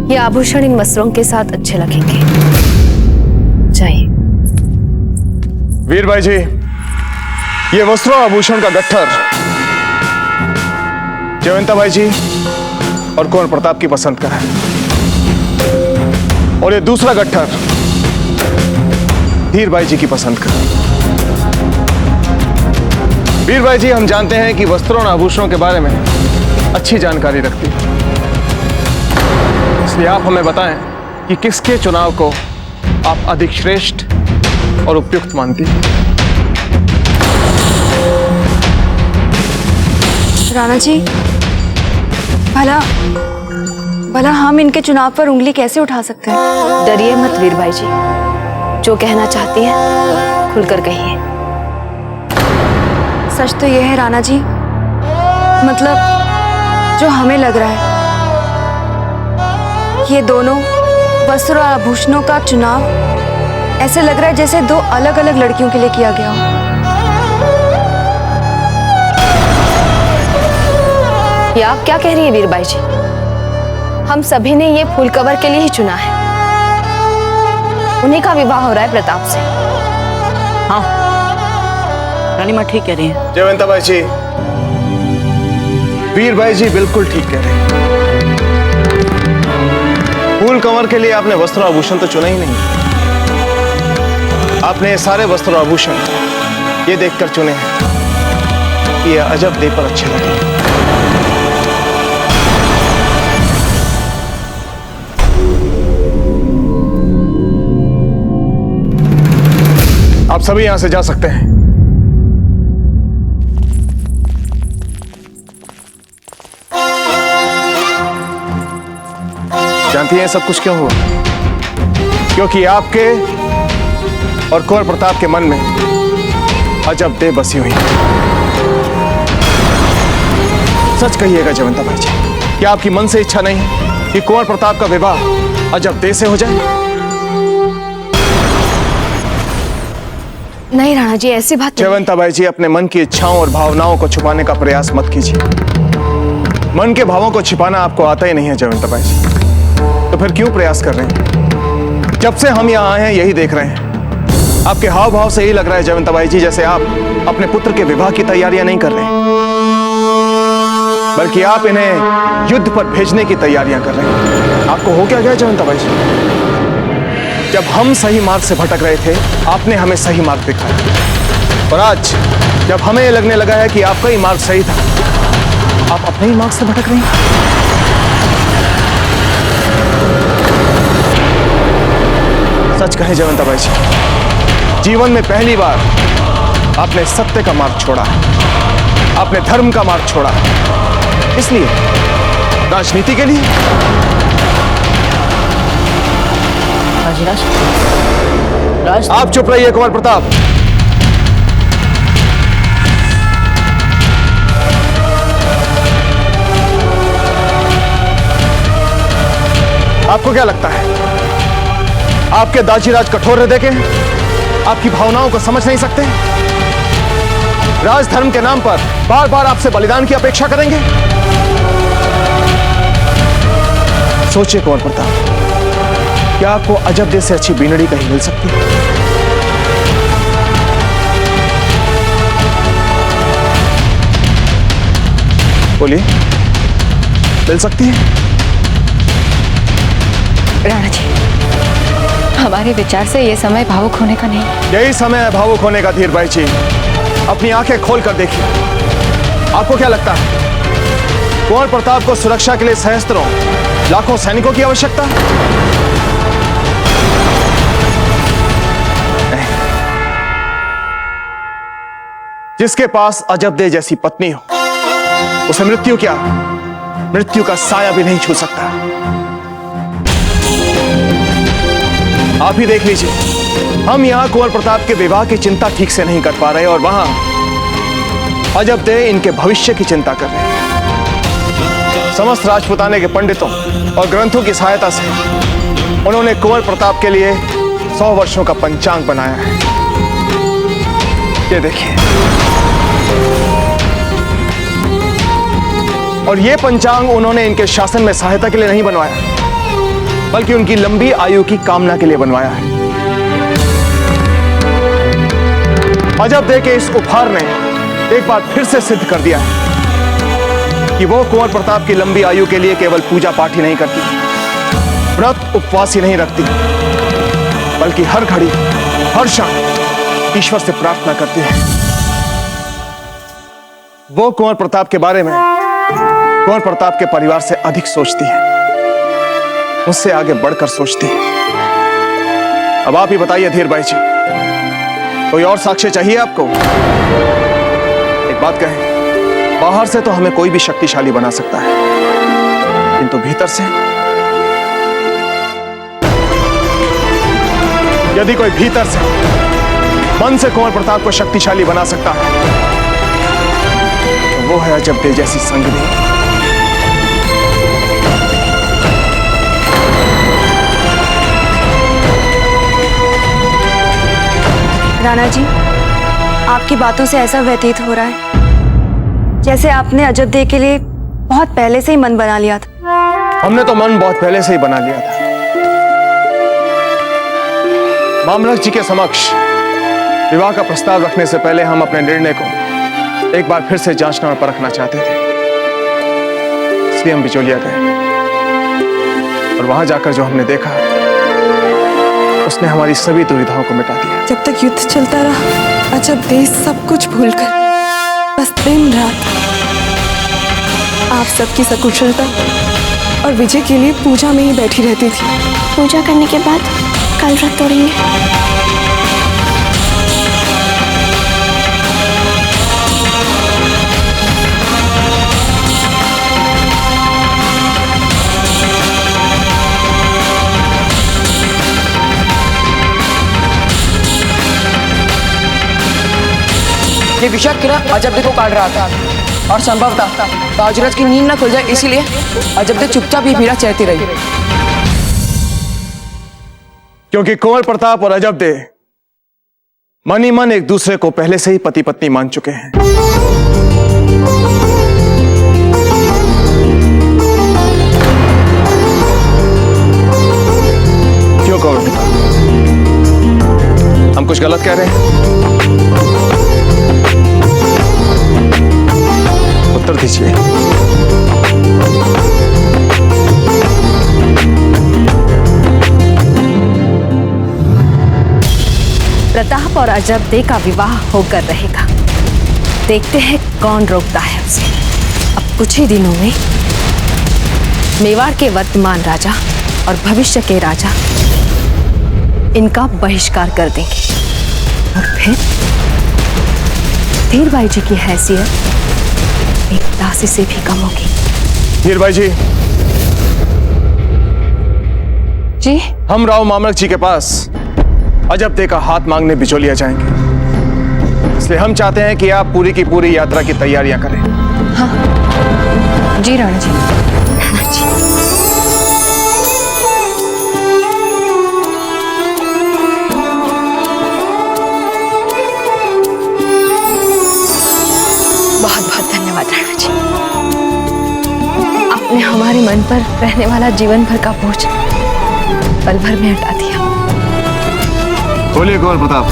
ये आभूषण इन वस्त्रों के साथ अच्छे लगेंगे। जाइए। वीर भाई जी, ये वस्त्रों आभूषण का गट्ठर जयवंता भाई जी और कुंवर प्रताप की पसंद का है, और ये दूसरा गट्ठर धीर भाई जी की पसंद का। वीर भाई जी, हम जानते हैं कि वस्त्रों और आभूषणों के बारे में अच्छी जानकारी रखती है, इसलिए आप हमें बताएं कि किसके चुनाव को आप अधिक श्रेष्ठ और उपयुक्त मानती हैं। राणा जी, भला हम इनके चुनाव पर उंगली कैसे उठा सकते हैं? डरिए मत वीर भाई जी, जो कहना चाहती है खुलकर कहिए। सच तो यह है राणा जी, मतलब जो हमें लग रहा है, ये दोनों वस्त्र और आभूषणों का चुनाव ऐसे लग रहा है जैसे दो अलग अलग लड़कियों के लिए किया गया हो। ये आप क्या कह रही है वीर भाई जी? हम सभी ने ये फूल कवर के लिए ही चुना है। उन्हीं का विवाह हो रहा है प्रताप से। हाँ, रानी माँ ठीक कह रही है। जयवंता भाई जी, वीर भाई जी बिल्कुल ठीक कह रहे हैं। फूल कंवर के लिए आपने वस्त्र आभूषण तो चुना ही नहीं, आपने ये सारे वस्त्र आभूषण ये देखकर चुने हैं कि ये अजब देह पर अच्छे लगे। आप सभी यहां से जा सकते हैं। जानती हैं सब कुछ क्यों हुआ? क्योंकि आपके और कुंवर प्रताप के मन में अजब देह बसी हुई है। सच कहिएगा जयवंता भाई जी, क्या आपकी मन से इच्छा नहीं कि कुंवर प्रताप का विवाह अजब देह से हो जाए? नहीं राणा जी, ऐसी बात नहीं। जयवंता भाई जी, अपने मन की इच्छाओं और भावनाओं को छुपाने का प्रयास मत कीजिए। मन के भावों को छिपाना आपको आता ही नहीं है जयवंता भाई जी, तो फिर क्यों प्रयास कर रहे हैं? जब से हम यहाँ आए हैं यही देख रहे हैं। आपके हाव भाव से यही लग रहा है जयवंता भाई जी जैसे आप अपने पुत्र के विवाह की तैयारियां नहीं कर रहे हैं, बल्कि आप इन्हें युद्ध पर भेजने की तैयारियां कर रहे हैं। आपको हो क्या गया जयवंता भाई जी? जब हम सही मार्ग से भटक रहे थे, आपने हमें सही मार्ग दिखाया, और आज जब हमें यह लगने लगा है कि आपका ही मार्ग सही था, आप अपने ही मार्ग से भटक रहे हैं। सच कहें जयवंता भाई जी, जीवन में पहली बार आपने सत्य का मार्ग छोड़ा, आपने धर्म का मार्ग छोड़ा, इसलिए राजनीति के लिए। राज, आप चुप रहिए कुंवर प्रताप। आपको क्या लगता है आपके दाजीराज कठोर हृदय के आपकी भावनाओं को समझ नहीं सकते? राजधर्म के नाम पर बार बार आपसे बलिदान की अपेक्षा करेंगे? सोचिए कुंवर प्रताप, क्या आपको अजब देह से अच्छी बीनड़ी कहीं मिल सकती है? बोलिए, मिल सकती है? राणा जी, हमारे विचार से यह समय भावुक होने का नहीं। यही समय है भावुक होने का धीर भाई जी। अपनी आंखें खोल कर देखिए। आपको क्या लगता है कुंवर प्रताप को सुरक्षा के लिए सहस्त्रों लाखों सैनिकों की आवश्यकता है? जिसके पास अजब देह जैसी पत्नी हो, उसे मृत्यु क्या, मृत्यु का साया भी नहीं छू सकता। आप ही देख लीजिए, हम यहां कुंवर प्रताप के विवाह की चिंता ठीक से नहीं कर पा रहे, और वहां अजब देह इनके भविष्य की चिंता कर रहे हैं। समस्त राजपुताने के पंडितों और ग्रंथों की सहायता से उन्होंने कुंवर प्रताप के लिए 100 वर्षों का पंचांग बनाया है। ये देखिए, और ये पंचांग उन्होंने इनके शासन में सहायता के लिए नहीं बनवाया, बल्कि उनकी लंबी आयु की कामना के लिए बनवाया है। अजब दे के इस उपहार ने एक बार फिर से सिद्ध कर दिया है कि वो कुंवर प्रताप की लंबी आयु के लिए केवल पूजा पाठ ही नहीं करती, व्रत उपवास ही नहीं रखती, बल्कि हर घड़ी हर क्षण ईश्वर से प्रार्थना करती है। वो कुंवर प्रताप के बारे में कुंवर प्रताप के परिवार से अधिक सोचती है, उससे आगे बढ़कर सोचती है। अब आप ही बताइए धीर भाई जी, कोई और साक्ष्य चाहिए आपको? एक बात कहें, बाहर से तो हमें कोई भी शक्तिशाली बना सकता है, किंतु भीतर से यदि कोई भीतर से मन से कुंवर प्रताप को शक्तिशाली बना सकता है तो वो है अजब दे जैसी संगनी। राणा जी, आपकी बातों से ऐसा व्यतीत हो रहा है जैसे आपने अजब दे के लिए बहुत पहले से ही मन बना लिया था। हमने तो मन बहुत पहले से ही बना लिया था। मामलक जी के समक्ष विवाह का प्रस्ताव रखने से पहले हम अपने निर्णय को एक बार फिर से जांचना और परखना चाहते थे, इसलिए हम बिचौलिया गए और वहां जाकर जो हमने देखा उसने हमारी सभी दुविधाओं को मिटा दिया। जब तक युद्ध चलता रहा अजब दे सब कुछ भूलकर बस दिन रात आप सबकी सकुशलता और विजय के लिए पूजा में ही बैठी रहती थी। पूजा करने के बाद कल व्रत तोड़ेंगे। ये विषाक्त किरण अजब दे को काट रहा था और संभवतः बाजूराज की नींद न खुल जाए, इसीलिए अजब दे चुपचाप ये पीड़ा सहती रही। क्योंकि कुंवर प्रताप और अजब दे मन ही मन एक दूसरे को पहले से ही पति पत्नी मान चुके हैं। क्यों कुंवर प्रताप, हम कुछ गलत कह रहे हैं? उत्तर दीजिए। प्रताप और अजब दे का विवाह होकर रहेगा। देखते हैं कौन रोकता है उसे। अब कुछ ही दिनों में मेवाड़ के वर्तमान राजा और भविष्य के राजा इनका बहिष्कार कर देंगे और फिर धीर भाई जी की हैसियत एक दासी से भी कम होगी। धीर भाई जी, जी हम राव मामलक जी के पास अजब दे का हाथ मांगने बिचौलिया जाएंगे, इसलिए हम चाहते हैं कि आप पूरी की पूरी यात्रा की तैयारियां करें। हाँ जी राणा जी। हाँ जी। बहुत बहुत धन्यवाद राणा जी, आपने हमारे मन पर रहने वाला जीवन भर का बोझ पल भर में हटा दिया। बोलिए कुंवर प्रताप,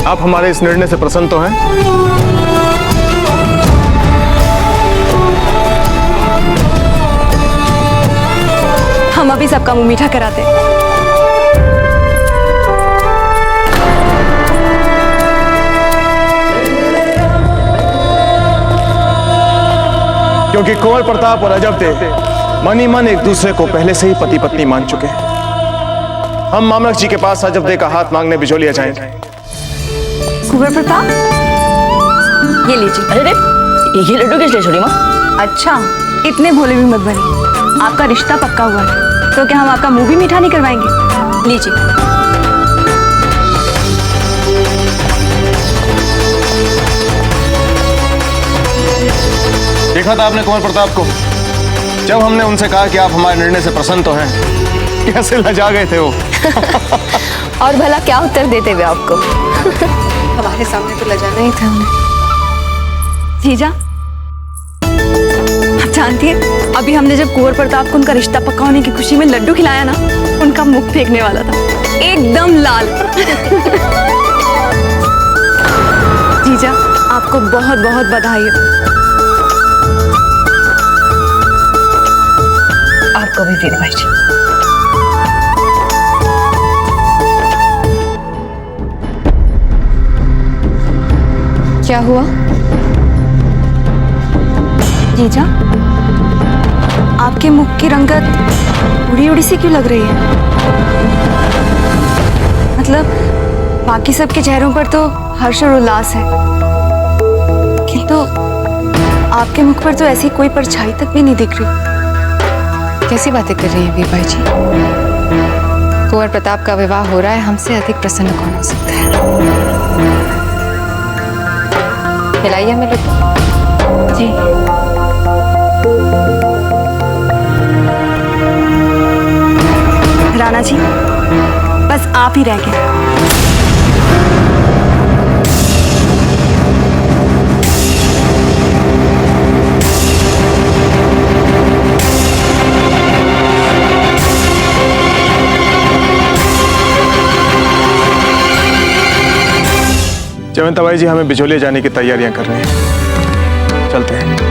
आप हमारे इस निर्णय से प्रसन्न तो हैं? हम अभी सबका मुंह मीठा कराते हैं। क्योंकि कुंवर प्रताप और अजब दे मन ही मन एक दूसरे को पहले से ही पति पत्नी मान चुके हैं, हम मामलक जी के पास अजब दे का हाथ मांगने बिचौलिया जाएंगे। कुंवर प्रताप, ये लीजिए। अरे ये लड्डू किस लिए छोड़ी माँ? अच्छा, इतने भोले भी मत बनिए, आपका रिश्ता पक्का हुआ है तो क्या हम आपका मुंह भी मीठा नहीं करवाएंगे? लीजिए। देखा था आपने कुंवर प्रताप को, जब हमने उनसे कहा कि आप हमारे निर्णय से प्रसन्न तो हैं, कैसे लजा गए थे वो। और भला क्या उत्तर देते हुए आपको? हमारे सामने तो लजाना ही था उन्हें। जीजा, आप जानती हैं अभी हमने जब कुंवर प्रताप को उनका रिश्ता पक्का होने की खुशी में लड्डू खिलाया ना, उनका मुख फेंकने वाला था, एकदम लाल। जीजा, आपको बहुत बहुत बधाई। आपको भी वीर भाई जी। क्या हुआ जीजा? आपके मुख की रंगत उड़ी उड़ी सी क्यों लग रही है? मतलब बाकी सबके चेहरों पर तो हर्ष और उल्लास है, किंतु आपके मुख पर तो ऐसी कोई परछाई तक भी नहीं दिख रही। कैसी बातें कर रही हैं वीर भाई जी? कुंवर प्रताप का विवाह हो रहा है, हमसे अधिक प्रसन्न कौन हो सकता है? खिलाइए हमें लड्डू। जी। राणा जी, बस आप ही रह गए। जयवंता बाई जी, हमें बिचौलिया जाने की तैयारियां करनी है, चलते हैं।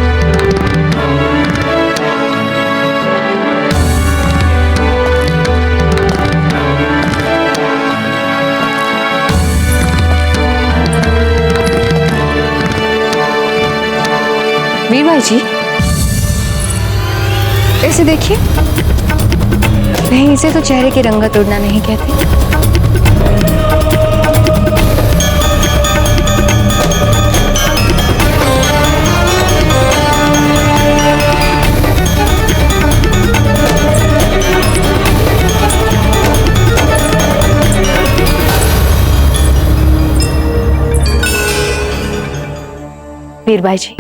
वीर भाई जी, ऐसे देखिए, कहीं इसे तो चेहरे की रंगत उड़ना नहीं कहते। वीर भाई जी,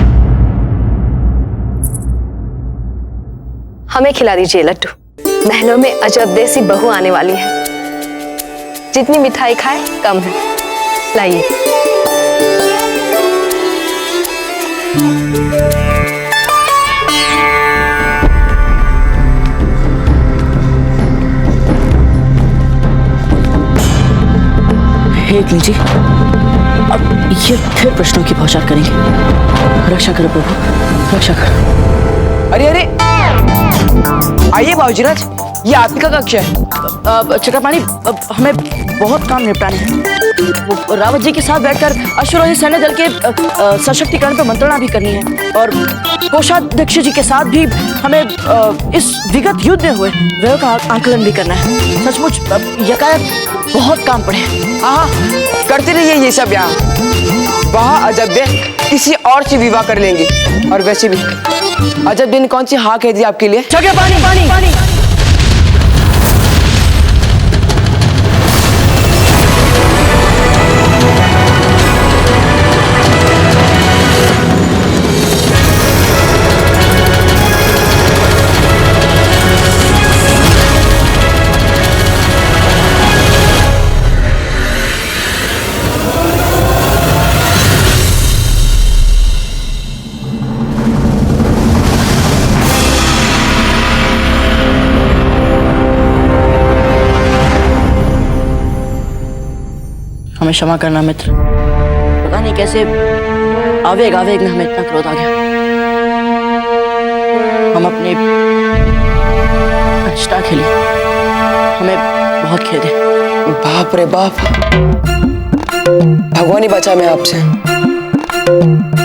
हमें खिला दीजिए लड्डू। महलों में अजब देसी बहू आने वाली है, जितनी मिठाई खाए कम है। लाइए। हे लीजिए, अब ये फिर प्रश्नों की बौछार करेंगे। रक्षा करो प्रभु, रक्षा करो। अरे अरे, आइए बाबूजीराज, ये आपका कक्ष है। चक्रपाणी, हमें बहुत काम निपटाने हैं। रावत जी के साथ बैठकर अश्वरोही सैन्य दल के सशक्तिकरण पर मंत्रणा भी करनी है, और कोषाध्यक्ष जी के साथ भी हमें इस विगत युद्ध में हुए व्यय का आंकलन भी करना है। सचमुच यकायक बहुत काम पड़े। हाँ, करते रहिए ये सब। यहाँ वहाँ अजब किसी और से विवाह कर लेंगे। और वैसे भी अजब ने कौन सी हाँ कह दी आपके लिए? चक्रपाणी, पानी पानी। हमें क्षमा करना मित्र, पता नहीं कैसे आवेग आवेग में हमें इतना क्रोध आ गया। हम अपने निष्ठा खेली, हमें बहुत खेद है। बाप रे बाप, भगवान ही बचा मैं आपसे।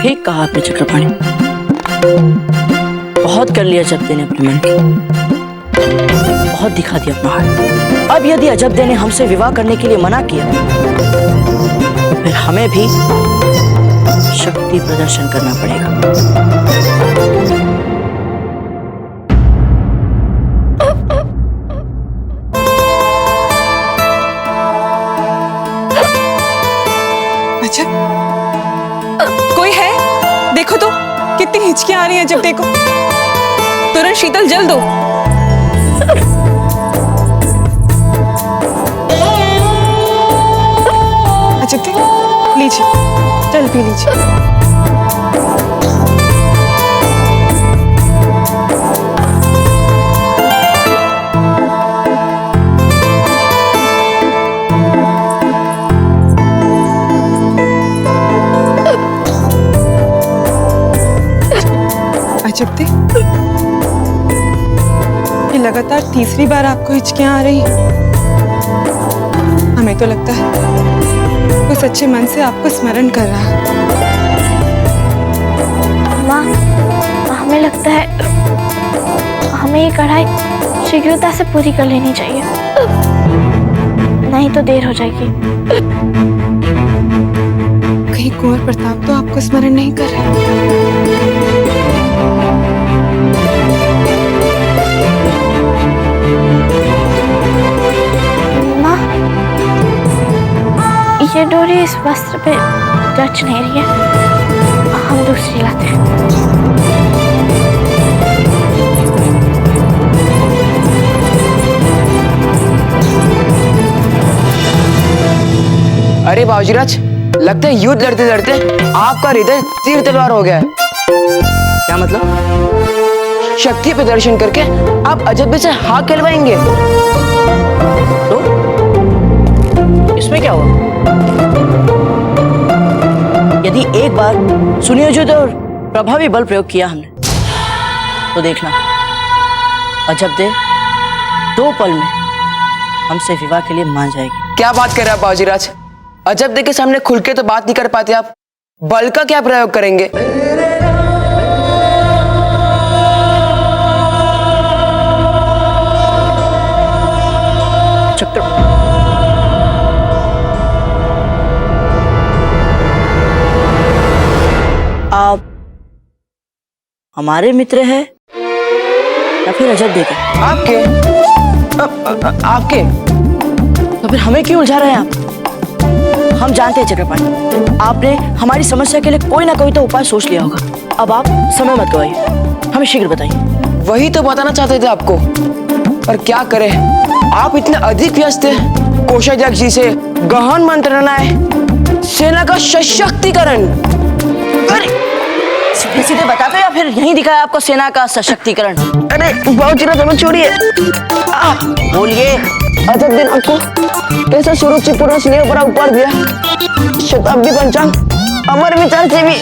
ठीक कहा आपने चक्रपाणी, बहुत कर लिया अजबदे ने अपने मन की, बहुत दिखा दिया अपना हाथ। अब यदि अजबदे ने हमसे विवाह करने के लिए मना किया तो फिर हमें भी शक्ति प्रदर्शन करना पड़ेगा। अच्छा, कोई है? देखो तो कितनी हिचकियां आ रही हैं। जब देखो तुरंत शीतल जल दो। अच्छा लीजिए, जल पी लीजिए। लगातार तीसरी बार आपको हिचकियां आ रही हैं। हमें तो लगता है वो सच्चे मन से आपको स्मरण कर रहा है। माँ, हमें लगता है हमें ये कढ़ाई शीघ्रता से पूरी कर लेनी चाहिए, नहीं तो देर हो जाएगी। कहीं कुंवर प्रताप तो आपको स्मरण नहीं कर रहे? माँ, ये डोरी इस वस्त्र पे जच नहीं रही है, हम दूसरी लाते हैं। अरे बाबूजीराज, लगता है युद्ध लड़ते लड़ते आपका हृदय तीर तलवार हो गया है। क्या मतलब? शक्ति प्रदर्शन करके आप अजब से हाथ कहलवाएंगे। तो इसमें क्या हुआ? यदि एक बार सुनियोजित और प्रभावी बल प्रयोग किया हमने, तो देखना अजब दे 2 पल में हमसे विवाह के लिए मान जाएगी। क्या बात कर रहे हैं आप बाबूजीराज? अजब दे के सामने खुल के तो बात नहीं कर पाते आप, बल का क्या प्रयोग करेंगे? चक्र आप हमारे मित्र हैं या फिर अजब दे के? आपके आपके तो फिर हमें क्यों उलझा रहे हैं आप? हम जानते हैं चक्रपाणी, आपने हमारी समस्या के लिए कोई ना कोई तो उपाय सोच लिया होगा। अब आप समय मत गवाइए, हमें शीघ्र बताइए। वही तो बताना चाहते थे आपको, पर क्या करें, आप इतने अधिक व्यस्त थे। कोषाध्यक्ष जी से गहन मंत्रणाएं, सेना का सशक्तिकरण। अरे सीधे सीधे बताते या फिर यहीं दिखाया आपको सेना का सशक्तिकरण? अरे बाबूजीराज, हमें छोड़िए। बोलिए। अजब दिन आपको कैसा सुरुचिपूर्ण स्नेह भरा उपहार दिया। शताब्दी पंचांग अमर विचार से भी